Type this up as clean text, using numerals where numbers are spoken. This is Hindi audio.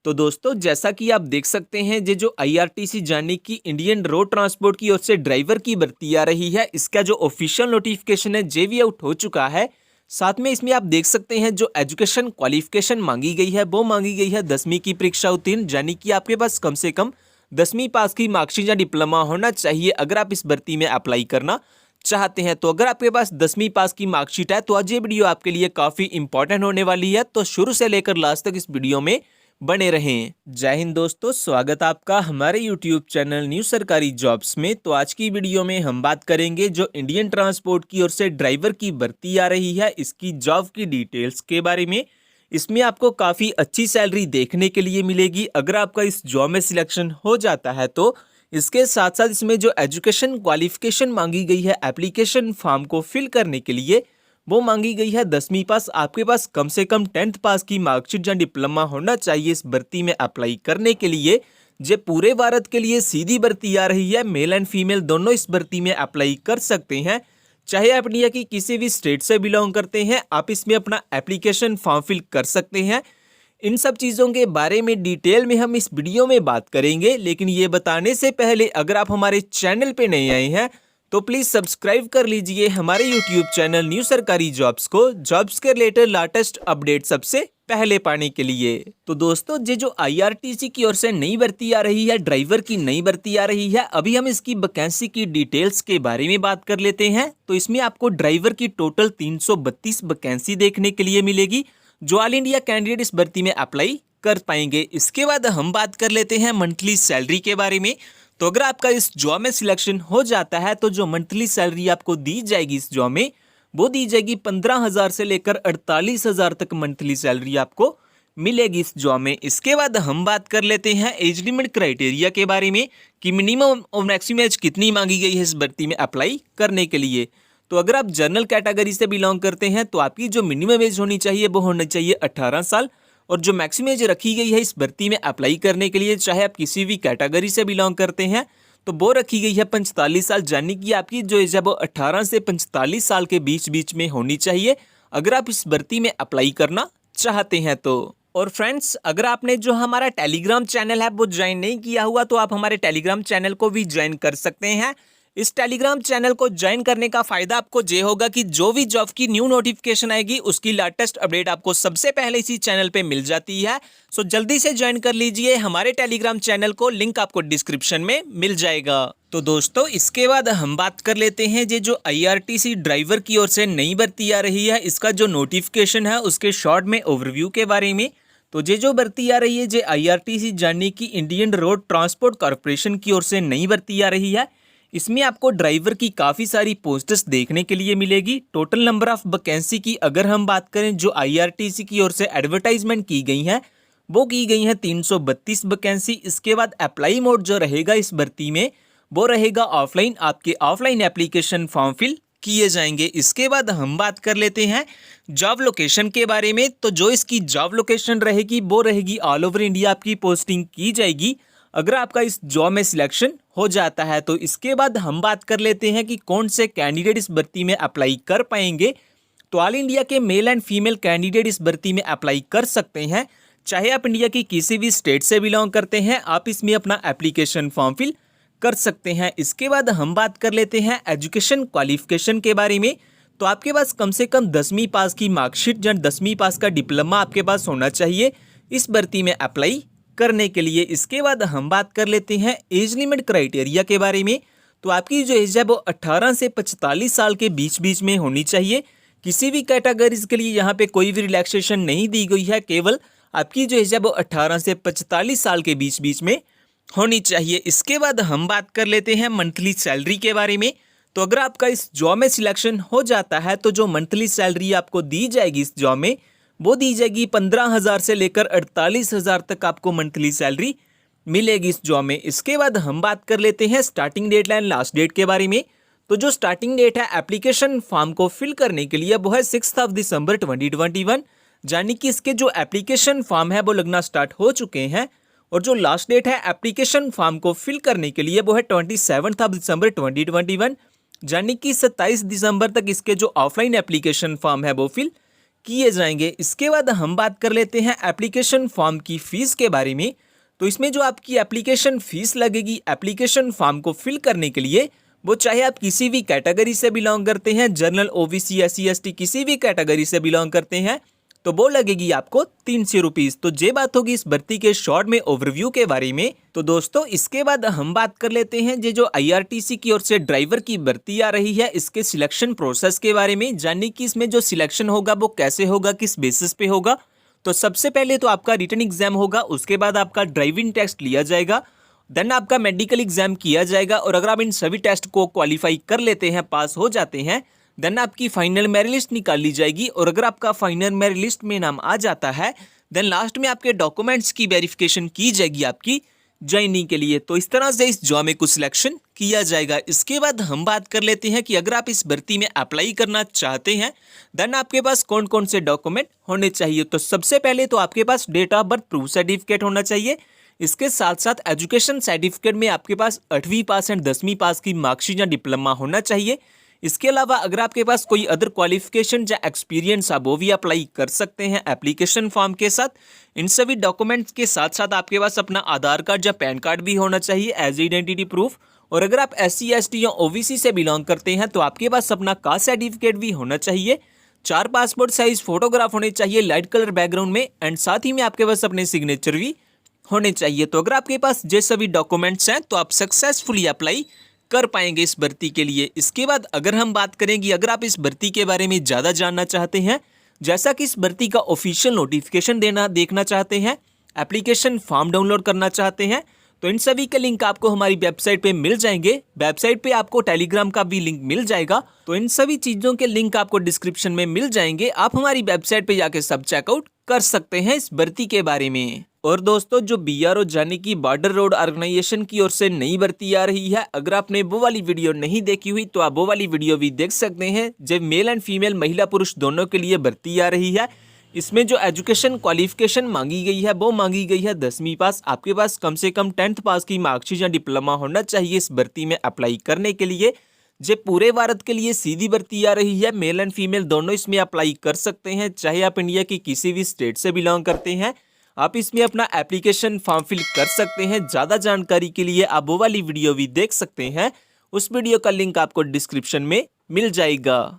तो दोस्तों जैसा कि आप देख सकते हैं ये जो आईआरटीसी यानी कि इंडियन रोड ट्रांसपोर्ट की ओर से ड्राइवर की भर्ती आ रही है, इसका जो ऑफिशियल नोटिफिकेशन है जे भी आउट हो चुका है। साथ में इसमें आप देख सकते हैं जो एजुकेशन क्वालिफिकेशन मांगी गई है वो मांगी गई है 10वीं की परीक्षा उत्तीर्ण, यानी कि आपके पास कम से कम 10वीं पास की मार्कशीट या डिप्लोमा होना चाहिए अगर आप इस भर्ती में अप्लाई करना चाहते हैं। तो अगर आपके पास 10वीं पास की मार्कशीट है तो आज ये वीडियो आपके लिए काफ़ी इंपॉर्टेंट होने वाली है, तो शुरू से लेकर लास्ट तक इस वीडियो में बने रहें। जय हिंद दोस्तों, स्वागत आपका हमारे यूट्यूब चैनल न्यू सरकारी जॉब्स में। तो आज की वीडियो में हम बात करेंगे जो इंडियन ट्रांसपोर्ट की ओर से ड्राइवर की भर्ती आ रही है, इसकी जॉब की डिटेल्स के बारे में। इसमें आपको काफ़ी अच्छी सैलरी देखने के लिए मिलेगी अगर आपका इस जॉब में सिलेक्शन हो जाता है तो। इसके साथ साथ इसमें जो एजुकेशन क्वालिफिकेशन मांगी गई है एप्लीकेशन फॉर्म को फिल करने के लिए, वो मांगी गई है 10वीं पास। आपके पास कम से कम 10th पास की मार्कशीट या डिप्लोमा होना चाहिए इस भर्ती में अप्लाई करने के लिए। जो पूरे भारत के लिए सीधी भर्ती आ रही है, मेल एंड फीमेल दोनों इस भर्ती में अप्लाई कर सकते हैं। चाहे आप इंडिया की किसी भी स्टेट से बिलोंग करते हैं, आप इसमें अपना एप्लीकेशन फॉर्म फिल कर सकते हैं। इन सब चीज़ों के बारे में डिटेल में हम इस वीडियो में बात करेंगे, लेकिन ये बताने से पहले अगर आप हमारे चैनल पे नए आए हैं तो प्लीज़ सब्सक्राइब कर लीजिए हमारे यूट्यूब चैनल न्यू सरकारी जॉब्स को, जॉब्स के रिलेटेड लेटेस्ट अपडेट सबसे पहले पाने के लिए। तो दोस्तों ये जो आईआरटीसी की ओर से नई भर्ती आ रही है, ड्राइवर की नई भर्ती आ रही है, अभी हम इसकी वैकेंसी की डिटेल्स के बारे में बात कर लेते हैं। तो इसमें आपको ड्राइवर की टोटल 332 वैकेंसी देखने के लिए मिलेगी जो ऑल इंडिया कैंडिडेट इस भर्ती में अप्लाई कर पाएंगे। इसके बाद हम बात कर लेते हैं मंथली सैलरी के बारे में। तो अगर आपका इस जॉब में सिलेक्शन हो जाता है तो जो मंथली सैलरी आपको दी जाएगी इस जॉब में, वो दी जाएगी 15,000 से लेकर 48,000 तक मंथली सैलरी आपको मिलेगी इस जॉब में। इसके बाद हम बात कर लेते हैं एज लिमिट क्राइटेरिया के बारे में कि मिनिमम और मैक्सिमम एज कितनी मांगी गई है इस भर्ती में अप्लाई करने के लिए। तो अगर आप जनरल कैटेगरी से बिलोंग करते हैं तो आपकी जो मिनिमम एज होनी चाहिए वो होनी चाहिए 18 साल, और जो मैक्सिमम एज रखी गई है इस भर्ती में अप्लाई करने के लिए, चाहे आप किसी भी कैटेगरी से बिलोंग करते हैं, तो वो रखी गई है 45 साल, यानी कि आपकी जो एज है वो 18 से 45 साल के बीच बीच में होनी चाहिए अगर आप इस भर्ती में अप्लाई करना चाहते हैं तो। और फ्रेंड्स, अगर आपने जो हमारा टेलीग्राम चैनल है वो ज्वाइन नहीं किया हुआ तो आप हमारे टेलीग्राम चैनल को भी ज्वाइन कर सकते हैं। इस टेलीग्राम चैनल को ज्वाइन करने का फायदा आपको ये होगा कि जो भी जॉब की न्यू नोटिफिकेशन आएगी उसकी लेटेस्ट अपडेट आपको सबसे पहले इसी चैनल पे मिल जाती है। सो जल्दी से ज्वाइन कर लीजिए हमारे टेलीग्राम चैनल को, लिंक आपको डिस्क्रिप्शन में मिल जाएगा। तो दोस्तों इसके बाद हम बात कर लेते हैं ये जो आईआरटीसी ड्राइवर की ओर से नई भर्ती आ रही है, इसका जो नोटिफिकेशन है उसके शॉर्ट में ओवरव्यू के बारे में। तो ये जो भर्ती आ रही है ये आईआरटीसी यानी कि इंडियन रोड ट्रांसपोर्ट कॉर्पोरेशन की ओर से नई भर्ती आ रही है। इसमें आपको ड्राइवर की काफ़ी सारी पोस्ट्स देखने के लिए मिलेगी। टोटल नंबर ऑफ वैकेंसी की अगर हम बात करें जो आईआरटीसी की ओर से एडवर्टाइजमेंट की गई हैं वो की गई हैं 332 वैकेंसी। इसके बाद अप्लाई मोड जो रहेगा इस भर्ती में वो रहेगा ऑफलाइन, आपके ऑफलाइन एप्लीकेशन फॉर्म फिल किए जाएंगे। इसके बाद हम बात कर लेते हैं जॉब लोकेशन के बारे में। तो जो इसकी जॉब लोकेशन रहेगी वो रहेगी ऑल ओवर इंडिया आपकी पोस्टिंग की जाएगी अगर आपका इस जॉब में सिलेक्शन हो जाता है तो। इसके बाद हम बात कर लेते हैं कि कौन से कैंडिडेट इस भर्ती में अप्लाई कर पाएंगे। तो ऑल इंडिया के मेल एंड फीमेल कैंडिडेट इस भर्ती में अप्लाई कर सकते हैं, चाहे आप इंडिया की किसी भी स्टेट से बिलोंग करते हैं, आप इसमें अपना एप्लीकेशन फॉर्म फिल कर सकते हैं। इसके बाद हम बात कर लेते हैं एजुकेशन क्वालिफिकेशन के बारे में। तो आपके पास कम से कम 10वीं पास की मार्कशीट या 10वीं पास का डिप्लोमा आपके पास होना चाहिए इस भर्ती में अप्लाई करने के लिए। इसके बाद हम बात कर लेते हैं एज लिमिट क्राइटेरिया के बारे में। तो आपकी जो एज है वो 18 से 45 साल के बीच बीच में होनी चाहिए। किसी भी कैटेगरीज के लिए यहाँ पे कोई भी रिलैक्सेशन नहीं दी गई है, केवल आपकी जो एज है वो 18 से 45 साल के बीच बीच में होनी चाहिए। इसके बाद हम बात कर लेते हैं मंथली सैलरी के बारे में। तो अगर आपका इस जॉब में सिलेक्शन हो जाता है तो जो मंथली सैलरी आपको दी जाएगी इस जॉब में वो दी जाएगी 15,000 से लेकर 48,000 तक आपको मंथली सैलरी मिलेगी इस जॉब में। इसके बाद हम बात कर लेते हैं starting date and last date के बारे में। तो जो स्टार्टिंग डेट है एप्लीकेशन फॉर्म को फिल करने के लिए वो है 6 दिसंबर 2021, यानी कि इसके जो एप्लीकेशन फॉर्म है वो लगना स्टार्ट हो चुके हैं। और जो लास्ट डेट है एप्लीकेशन फॉर्म को फिल करने के लिए वो है 27 दिसंबर 2021, यानी कि 27 दिसंबर तक इसके जो ऑफलाइन एप्लीकेशन फॉर्म है वो फिल किए जाएंगे। इसके बाद हम बात कर लेते हैं एप्लीकेशन फॉर्म की फीस के बारे में। तो इसमें जो आपकी एप्लीकेशन फीस लगेगी एप्लीकेशन फॉर्म को फिल करने के लिए, वो चाहे आप किसी भी कैटेगरी से बिलोंग करते हैं, जनरल, ओबीसी, एससी, एसटी, किसी भी कैटेगरी से बिलोंग करते हैं, तो वो लगेगी आपको 300 रुपीज। तो ये बात होगी इस भर्ती के शॉर्ट में ओवरव्यू के बारे में। तो दोस्तों इसके बाद हम बात कर लेते हैं ये जो आईआरटीसी की ओर से ड्राइवर की भर्ती आ रही है, इसके सिलेक्शन प्रोसेस के बारे में, जानने की इसमें जो सिलेक्शन होगा वो कैसे होगा, किस बेसिस पे होगा। तो सबसे पहले तो आपका रिटन एग्जाम होगा, उसके बाद आपका ड्राइविंग टेस्ट लिया जाएगा, देन आपका मेडिकल एग्जाम किया जाएगा, और अगर आप इन सभी टेस्ट को क्वालिफाई कर लेते हैं, पास हो जाते हैं, देन आपकी फाइनल मेरिट लिस्ट निकाल ली जाएगी। और अगर आपका फाइनल मेरिट लिस्ट में नाम आ जाता है, देन लास्ट में आपके डॉक्यूमेंट्स की वेरिफिकेशन की जाएगी आपकी ज्वाइनिंग के लिए। तो इस तरह से इस जॉब में कुछ सिलेक्शन किया जाएगा। इसके बाद हम बात कर लेते हैं कि अगर आप इस भर्ती में अप्लाई करना चाहते हैं, देन आपके पास कौन कौन से डॉक्यूमेंट होने चाहिए। तो सबसे पहले तो आपके पास date of birth proof certificate होना चाहिए। इसके साथ साथ एजुकेशन सर्टिफिकेट में आपके पास 8वीं पास एंड 10वीं पास की मार्कशीट या डिप्लोमा होना चाहिए। इसके अलावा अगर आपके पास कोई अदर क्वालिफिकेशन या एक्सपीरियंस आप वो भी अप्लाई कर सकते हैं एप्लीकेशन फॉर्म के साथ। इन सभी डॉक्यूमेंट्स के साथ साथ आपके पास अपना आधार कार्ड या पैन कार्ड भी होना चाहिए एज आइडेंटिटी प्रूफ। और अगर आप एससी, एसटी या ओबीसी से बिलोंग करते हैं तो आपके पास अपना कास्ट सर्टिफिकेट भी होना चाहिए। 4 पासपोर्ट साइज फोटोग्राफ होने चाहिए लाइट कलर बैकग्राउंड में, एंड साथ ही में आपके पास अपने सिग्नेचर भी होने चाहिए। तो अगर आपके पास ये सभी डॉक्यूमेंट्स हैं तो आप सक्सेसफुली अप्लाई कर पाएंगे इस भर्ती के लिए। इसके बाद अगर हम बात करेंगे, अगर आप इस भर्ती के बारे में ज़्यादा जानना चाहते हैं, जैसा कि इस भर्ती का ऑफिशियल नोटिफिकेशन देखना चाहते हैं, एप्लीकेशन फॉर्म डाउनलोड करना चाहते हैं, तो इन सभी के लिंक आपको हमारी वेबसाइट पे मिल जाएंगे। वेबसाइट पे आपको टेलीग्राम का भी लिंक मिल जाएगा। तो इन सभी चीज़ों के लिंक आपको डिस्क्रिप्शन में मिल जाएंगे। आप हमारी वेबसाइट पे जाके सब चेकआउट कर सकते हैं इस भर्ती के बारे में। और दोस्तों जो बीआरओ यानी कि बॉर्डर रोड ऑर्गेनाइजेशन की ओर से नई भर्ती आ रही है, अगर आपने वो वाली वीडियो नहीं देखी हुई तो आप वो वाली वीडियो भी देख सकते हैं। जब मेल एंड फीमेल, महिला पुरुष दोनों के लिए भर्ती आ रही है। इसमें जो एजुकेशन क्वालिफिकेशन मांगी गई है वो मांगी गई है 10वीं पास। आपके पास कम से कम 10th पास की मार्कशीट या डिप्लोमा होना चाहिए इस भर्ती में अप्लाई करने के लिए। जो पूरे भारत के लिए सीधी भर्ती आ रही है, मेल एंड फीमेल दोनों इसमें अप्लाई कर सकते हैं, चाहे आप इंडिया की किसी भी स्टेट से बिलोंग करते हैं। आप इसमें अपना एप्लीकेशन फॉर्म फिल कर सकते हैं। ज़्यादा जानकारी के लिए आप वो वाली वीडियो भी देख सकते हैं, उस वीडियो का लिंक आपको डिस्क्रिप्शन में मिल जाएगा।